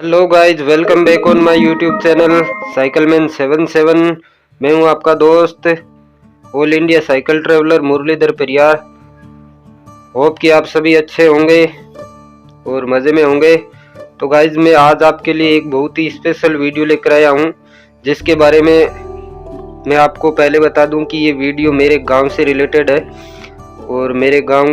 Hello guys, welcome back on my YouTube channel Cycleman 77। मैं हूं आपका दोस्त all India cycle traveller Muralidhar Pariyar. Hope कि आप सभी अच्छे होंगे और मज़े में होंगे। तो गाइज, मैं आज आपके लिए एक बहुत ही स्पेशल वीडियो लेकर आया हूं, जिसके बारे में मैं आपको पहले बता दूं कि ये वीडियो मेरे गांव से रिलेटेड है और मेरे गांव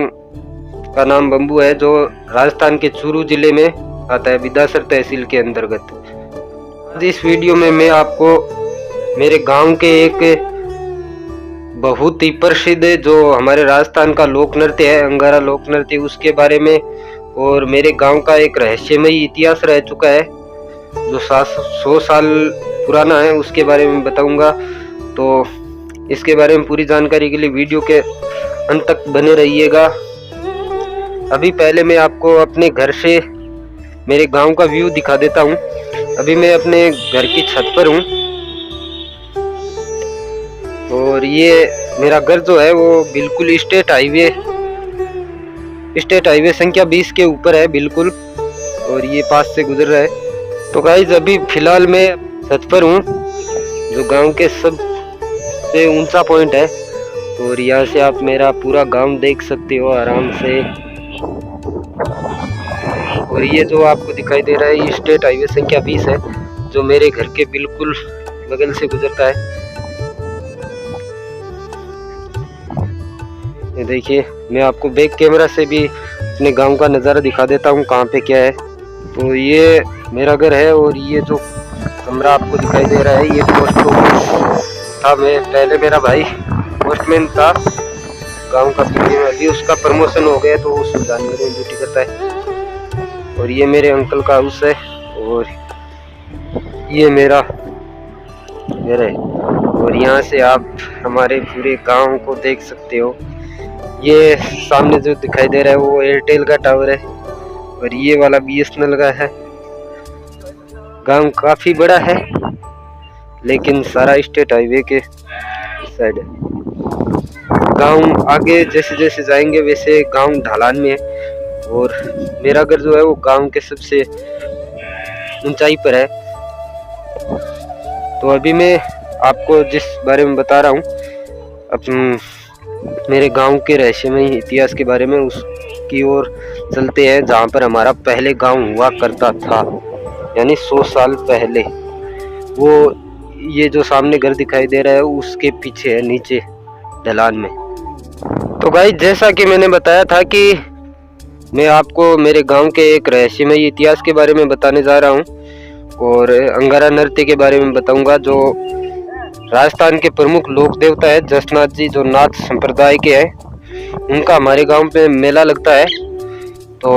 का नाम बम्बू है, जो राजस्थान के चूरू जिले में आता है, बिदासर तहसील के अंतर्गत। आज इस वीडियो में मैं आपको मेरे गांव के एक बहुत ही प्रसिद्ध जो हमारे राजस्थान का लोक नृत्य है, अंगारा लोक नृत्य, उसके बारे में और मेरे गांव का एक रहस्यमयी इतिहास रह चुका है जो 100 साल पुराना है, उसके बारे में बताऊंगा। तो इसके बारे में पूरी जानकारी के लिए वीडियो के अंत तक बने रहिएगा। अभी पहले मैं आपको अपने घर से मेरे गांव का व्यू दिखा देता हूं। अभी मैं अपने घर की छत पर हूं और ये मेरा घर जो है वो बिल्कुल स्टेट हाईवे संख्या 20 के ऊपर है बिल्कुल, और ये पास से गुजर रहा है। तो गाइस, अभी फिलहाल मैं छत पर हूं जो गांव के सबसे ऊंचा पॉइंट है, और यहाँ से आप मेरा पूरा गांव देख सकते हो आराम से। और ये जो आपको दिखाई दे रहा है ये स्टेट हाईवे संख्या 20 है, जो मेरे घर के बिल्कुल बगल से गुजरता है। ये देखिए, मैं आपको बैक कैमरा से भी अपने गांव का नज़ारा दिखा देता हूँ कहाँ पे क्या है। तो ये मेरा घर है और ये जो कमरा आपको दिखाई दे रहा है ये पोस्ट ऑफिस था। मैं पहले मेरा भाई पोस्टमैन था गांव का, अभी उसका प्रमोशन हो गया तो उस जानवर में ड्यूटी करता है। और ये मेरे अंकल का हाउस है और ये मेरा घर है, और यहाँ से आप हमारे पूरे गांव को देख सकते हो। ये सामने जो दिखाई दे रहा है वो एयरटेल का टावर है और ये वाला BSNL का है। गांव काफी बड़ा है लेकिन सारा स्टेट हाईवे के साइड है। गांव आगे जैसे जैसे जाएंगे वैसे गांव ढलान में है, और मेरा घर जो है वो गांव के सबसे ऊंचाई पर है। तो अभी मैं आपको जिस बारे में बता रहा हूँ मेरे गांव के रहस्यमय इतिहास के बारे में, उसकी ओर चलते हैं जहाँ पर हमारा पहले गांव हुआ करता था, यानी 100 साल पहले। वो ये जो सामने घर दिखाई दे रहा है उसके पीछे है, नीचे ढलान में। तो भाई, जैसा कि मैंने बताया था कि मैं आपको मेरे गांव के एक रहस्यमय इतिहास के बारे में बताने जा रहा हूं और अंगारा नृत्य के बारे में बताऊंगा, जो राजस्थान के प्रमुख लोक देवता है जसनाथ जी, जो नाथ संप्रदाय के हैं। उनका हमारे गांव पे मेला लगता है, तो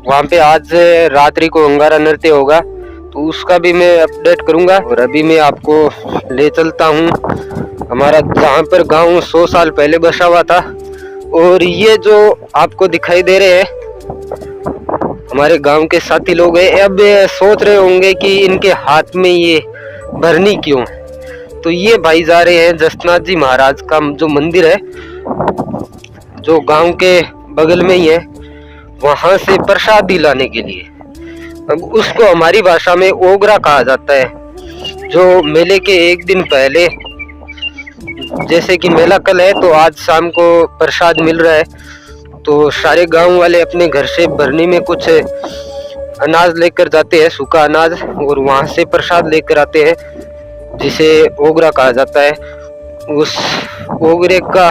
वहां पे आज रात्रि को अंगारा नृत्य होगा, तो उसका भी मैं अपडेट करूंगा। और अभी मैं आपको ले चलता हूं हमारा जहाँ पर गांव 100 साल पहले बसा हुआ था। और ये जो आपको दिखाई दे रहे हैं हमारे गांव के साथी लोग हैं। अब सोच रहे होंगे कि इनके हाथ में ये भरनी क्यों है। तो ये भाई जा रहे हैं जसनाथ जी महाराज का जो मंदिर है, जो गांव के बगल में ही है, वहां से प्रसाद दिलाने के लिए। अब उसको हमारी भाषा में ओगरा कहा जाता है, जो मेले के एक दिन पहले, जैसे कि मेला कल है तो आज शाम को प्रसाद मिल रहा है, तो सारे गांव वाले अपने घर से भरनी में कुछ अनाज लेकर जाते हैं, सूखा अनाज, और वहां से प्रसाद लेकर आते हैं, जिसे ओगरा कहा जाता है। उस ओगरे का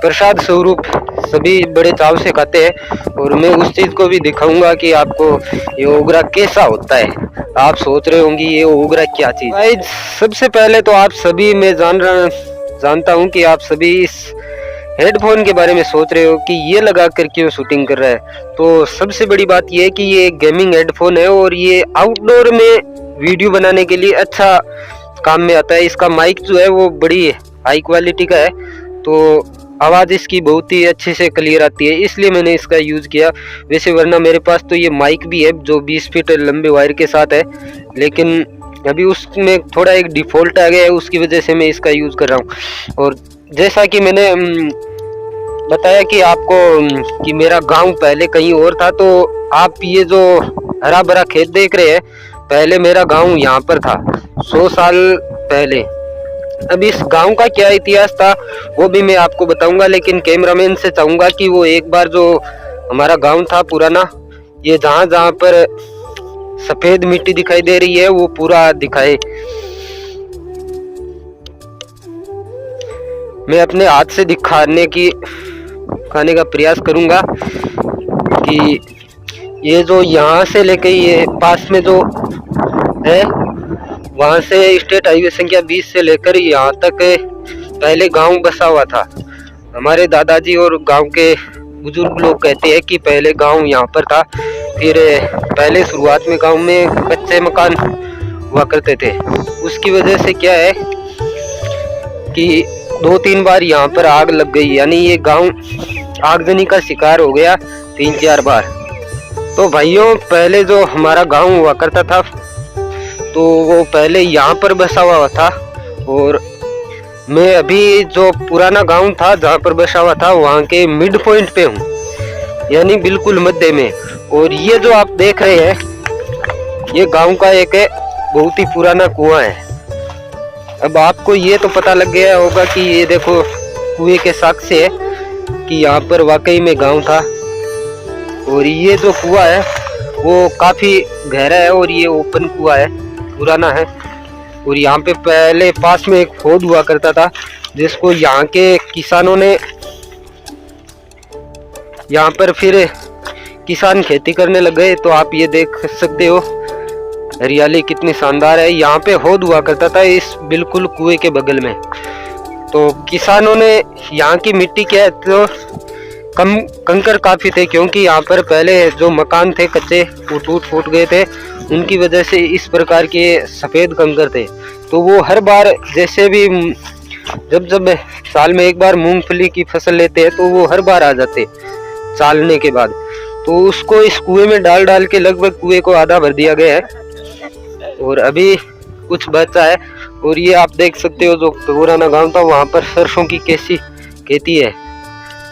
प्रसाद स्वरूप सभी बड़े चाव से खाते हैं, और मैं उस चीज को भी दिखाऊंगा कि आपको ये ओगरा कैसा होता है। आप सोच रहे होंगे ये ओगरा क्या चीज है। सबसे पहले तो आप सभी, मैं जानता हूं कि आप सभी इस हेडफोन के बारे में सोच रहे हो कि ये लगा कर क्यों शूटिंग कर रहा है। तो सबसे बड़ी बात ये है कि ये गेमिंग हेडफोन है और ये आउटडोर में वीडियो बनाने के लिए अच्छा काम में आता है। इसका माइक जो है वो बड़ी हाई क्वालिटी का है, तो आवाज़ इसकी बहुत ही अच्छे से क्लियर आती है, इसलिए मैंने इसका यूज़ किया। वैसे वरना मेरे पास तो ये माइक भी है जो 20 फीट लंबे वायर के साथ है, लेकिन अभी उसमें थोड़ा एक डिफ़ॉल्ट आ गया है, उसकी वजह से मैं इसका यूज़ कर रहा हूँ। और जैसा कि मैंने बताया कि आपको कि मेरा गांव पहले कहीं और था, तो आप ये जो हरा भरा खेत देख रहे हैं, पहले मेरा गांव यहाँ पर था 100 साल पहले। अब इस गांव का क्या इतिहास था वो भी मैं आपको बताऊंगा, लेकिन कैमरामैन से चाहूंगा कि वो एक बार जो हमारा गांव था पुराना, ये जहां जहां पर सफेद मिट्टी दिखाई दे रही है वो पूरा दिखाए। मैं अपने हाथ से दिखाने का प्रयास करूंगा कि ये जो यहाँ से लेके ये पास में जो है, वहां से स्टेट हाईवे संख्या 20 से लेकर यहाँ तक पहले गांव बसा हुआ था। हमारे दादाजी और गांव के बुजुर्ग लोग कहते हैं कि पहले गांव यहाँ पर था। फिर पहले शुरुआत में गांव में कच्चे मकान हुआ करते थे। उसकी वजह से क्या है कि 2-3 बार यहाँ पर आग लग गई, यानी ये गांव आगजनी का शिकार हो गया 3-4 बार। तो भाइयों, पहले जो हमारा गांव हुआ करता था तो वो पहले यहाँ पर बसा हुआ था, और मैं अभी जो पुराना गांव था जहाँ पर बसा हुआ था वहाँ के मिड पॉइंट पे हूँ, यानी बिल्कुल मध्य में। और ये जो आप देख रहे हैं ये गांव का एक बहुत ही पुराना कुआं है। अब आपको ये तो पता लग गया होगा कि ये देखो कुएं के साक्ष्य है कि यहाँ पर वाकई में गांव था। और ये जो कुआं है वो काफी गहरा है और ये ओपन कुआं है, पुराना है। और यहाँ पे पहले पास में एक खोद हुआ करता था जिसको यहाँ के किसानों ने, यहाँ पर फिर किसान खेती करने लग गए। तो आप ये देख सकते हो हरियाली कितनी शानदार है। यहाँ पे खोद हुआ करता था इस बिल्कुल कुएं के बगल में। तो किसानों ने यहाँ की मिट्टी क्या है तो कम कंकर काफी थे, क्योंकि यहाँ पर पहले जो मकान थे कच्चे वो टूट फूट गए थे, उनकी वजह से इस प्रकार के सफेद कंकर थे। तो वो हर बार जैसे भी जब साल में एक बार मूंगफली की फसल लेते हैं तो वो हर बार आ जाते चालने के बाद। तो उसको इस कुएं में डाल डाल के लगभग कुएं को आधा भर दिया गया है और अभी कुछ बचा है। और ये आप देख सकते हो जो पुराना गांव था वहां पर सरसों की कैसी खेती है।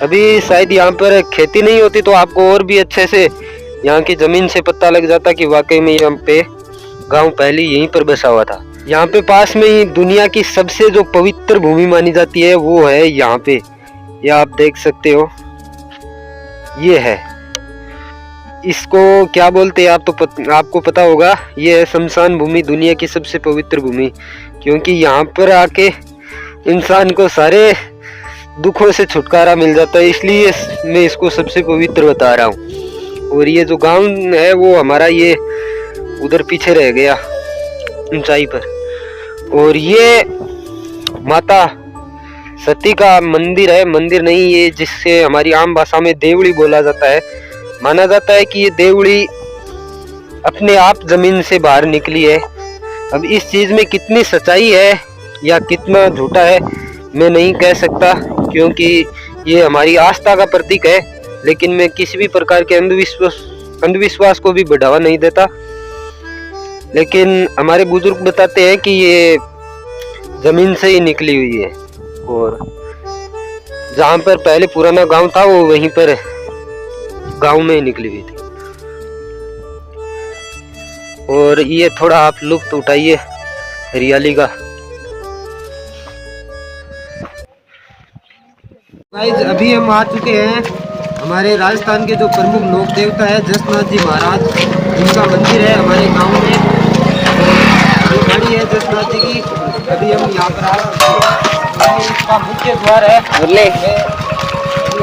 अभी शायद यहाँ पर खेती नहीं होती तो आपको और भी अच्छे से यहाँ की जमीन से पता लग जाता कि वाकई में यहाँ पे गांव पहले यहीं पर बसा हुआ था। यहाँ पे पास में ही दुनिया की सबसे जो पवित्र भूमि मानी जाती है वो है यहाँ पे, ये आप देख सकते हो, ये है। इसको क्या बोलते हैं आप तो आपको पता होगा, ये है शमशान भूमि, दुनिया की सबसे पवित्र भूमि। क्योंकि यहाँ पर आके इंसान को सारे दुखों से छुटकारा मिल जाता है, इसलिए मैं इसको सबसे पवित्र बता रहा हूँ। और ये जो गांव है वो हमारा ये उधर पीछे रह गया ऊंचाई पर। और ये माता सती का मंदिर है, मंदिर नहीं ये, जिससे हमारी आम भाषा में देवड़ी बोला जाता है। माना जाता है कि ये देवड़ी अपने आप जमीन से बाहर निकली है। अब इस चीज में कितनी सच्चाई है या कितना झूठा है मैं नहीं कह सकता, क्योंकि ये हमारी आस्था का प्रतीक है। लेकिन मैं किसी भी प्रकार के अंधविश्वास को भी बढ़ावा नहीं देता। लेकिन हमारे बुजुर्ग बताते हैं कि ये जमीन से ही निकली हुई है, और जहाँ पर पहले पुराना गांव था वो वहीं पर गांव में ही निकली हुई थी। और ये थोड़ा आप लुत्फ उठाइए हरियाली का। गाइस, अभी हम आ चुके हैं हमारे राजस्थान के जो प्रमुख लोक देवता है जसनाथ जी महाराज, जिनका मंदिर है हमारे गांव में। ये गाड़ी है जसनाथ जी की। अभी हम यहाँ पर आ चुके हैं, इसका मुख्य द्वार है। अभी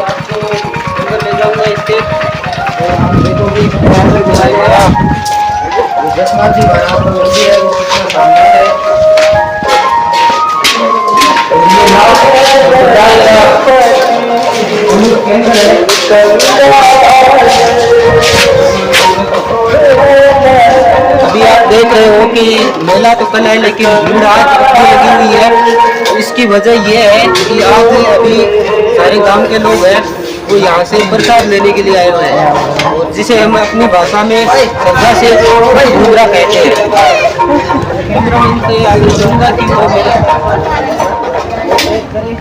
आपको अंदर ले जाऊंगा इसके, और आप देखोगे जसनाथ जी महाराज का मंदिर है वो कितना शानदार है। अभी आप देख रहे हो कि मेला तो कल है लेकिन भीड़ आज इतनी लगी हुई है। इसकी वजह यह है कि आज अभी सारे गांव के लोग हैं वो यहाँ से प्रसाद लेने के लिए आए हुए हैं, और जिसे हम अपनी भाषा में श्रद्धा से घूमरा कहते हैं। करें।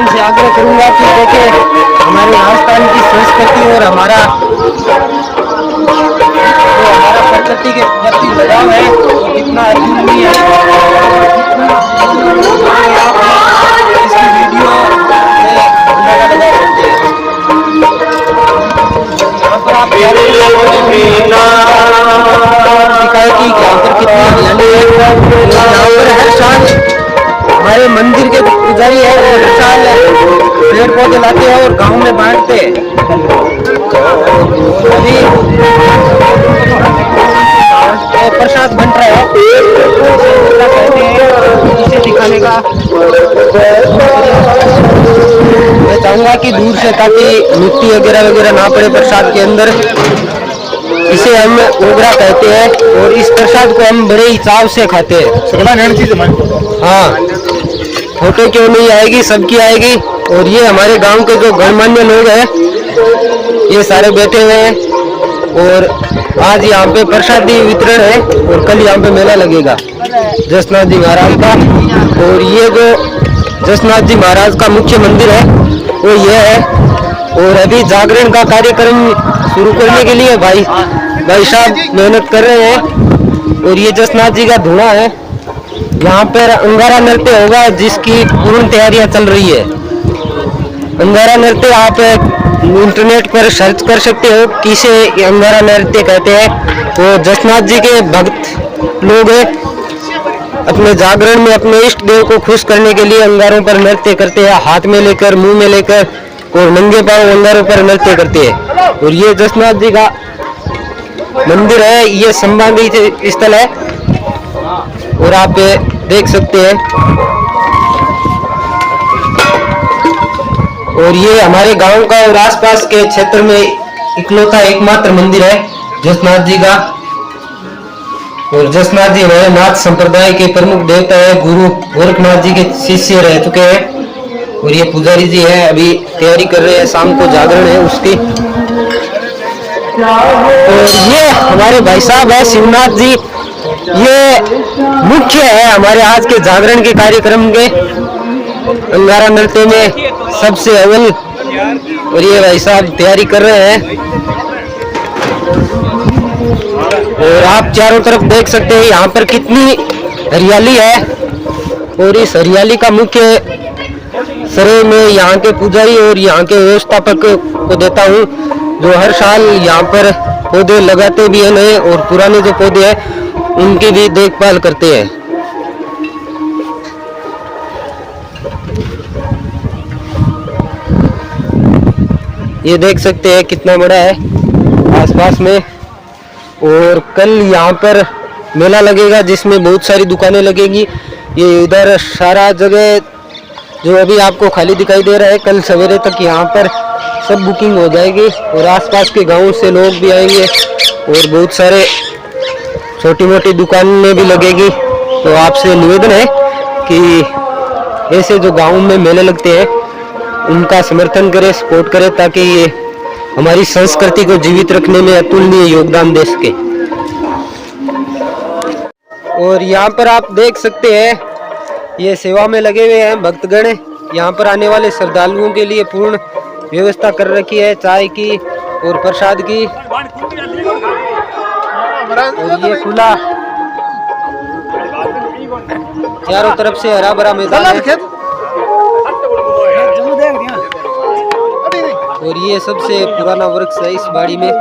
से आग्रह करूंगा कि देखें हमारे राजस्थान की संस्कृति और हमारा प्रकृति के प्रति लगाव है वो कितना अतुलनीय है। इसकी वीडियो यहाँ पर आप शिकायत की यहाँ पर कितनी हरियाली है। यहाँ पर हर साल हमारे मंदिर के पुजारी है वो हर साल पेड़ पौधे लाते हैं और गांव में बांटते हैं। अभी प्रसाद बन रहा है इसे दिखाने का मैं चाहूंगा कि दूर से, ताकि मिट्टी वगैरह वगैरह ना पड़े प्रसाद के अंदर। इसे हम ओगरा कहते हैं और इस प्रसाद को हम बड़े ही चाव से खाते हैं। हाँ, फोटो क्यों नहीं आएगी, सबकी आएगी। और ये हमारे गांव के जो गणमान्य लोग हैं ये सारे बैठे हुए हैं और आज यहाँ पे प्रसादी वितरण है और कल यहाँ पे मेला लगेगा जसनाथ जी महाराज का। और ये जो जसनाथ जी महाराज का मुख्य मंदिर है वो ये है। और अभी जागरण का कार्यक्रम शुरू करने के लिए भाई साहब मेहनत कर रहे हैं। और ये जसनाथ जी का धुआं है। यहाँ पर अंगारा नृत्य होगा जिसकी पूर्ण तैयारियां चल रही है। अंगारा नृत्य आप इंटरनेट पर सर्च कर सकते हो किसे अंगारा नृत्य कहते हैं। वो जसनाथ जी के भक्त लोग अपने जागरण में अपने इष्ट देव को खुश करने के लिए अंगारों पर नृत्य करते हैं, हाथ में लेकर, मुंह में लेकर और नंगे पांव अंगारों पर नृत्य करते हैं। और ये जसनाथ जी का मंदिर है, ये संबंधी स्थल है और आप देख सकते हैं। और ये हमारे गांव का और आसपास के क्षेत्र में इकलौता एकमात्र मंदिर है जसनाथ जी का। और जसनाथ जी हमारे नाथ संप्रदाय के प्रमुख देवता है, गुरु गोरखनाथ जी के शिष्य रह चुके हैं। और ये पुजारी जी है, अभी तैयारी कर रहे हैं, शाम को जागरण है उसकी। और ये हमारे भाई साहब है शिवनाथ जी, ये मुख्य है हमारे आज के जागरण के कार्यक्रम के अंगारा नृत्य में सबसे अव्वल। और ये भाई साहब तैयारी कर रहे हैं। और आप चारों तरफ देख सकते हैं यहाँ पर कितनी हरियाली है। और इस हरियाली का मुख्य श्रेय मैं यहाँ के पुजारी और यहाँ के व्यवस्थापक को देता हूँ जो हर साल यहाँ पर पौधे लगाते भी हैं नए, और पुराने जो पौधे हैं उनकी भी देखभाल करते हैं। ये देख सकते हैं कितना बड़ा है आसपास में। और कल यहाँ पर मेला लगेगा जिसमें बहुत सारी दुकानें लगेगी। ये इधर सारा जगह जो अभी आपको खाली दिखाई दे रहा है, कल सवेरे तक यहाँ पर सब बुकिंग हो जाएगी और आसपास के गांव से लोग भी आएंगे और बहुत सारे छोटी मोटी दुकानें भी लगेगी। तो आपसे निवेदन है कि ऐसे जो गांव में मेले लगते हैं उनका समर्थन करें, सपोर्ट करें, ताकि ये हमारी संस्कृति को जीवित रखने में अतुलनीय योगदान दे सके। और यहाँ पर आप देख सकते हैं ये सेवा में लगे हुए हैं भक्तगण। यहाँ पर आने वाले श्रद्धालुओं के लिए पूर्ण व्यवस्था कर रखी है, चाय की और प्रसाद की। और ये खुला चारों तरफ से हरा भरा मैदान है। और ये सबसे पुराना वृक्ष है इस बाड़ी में।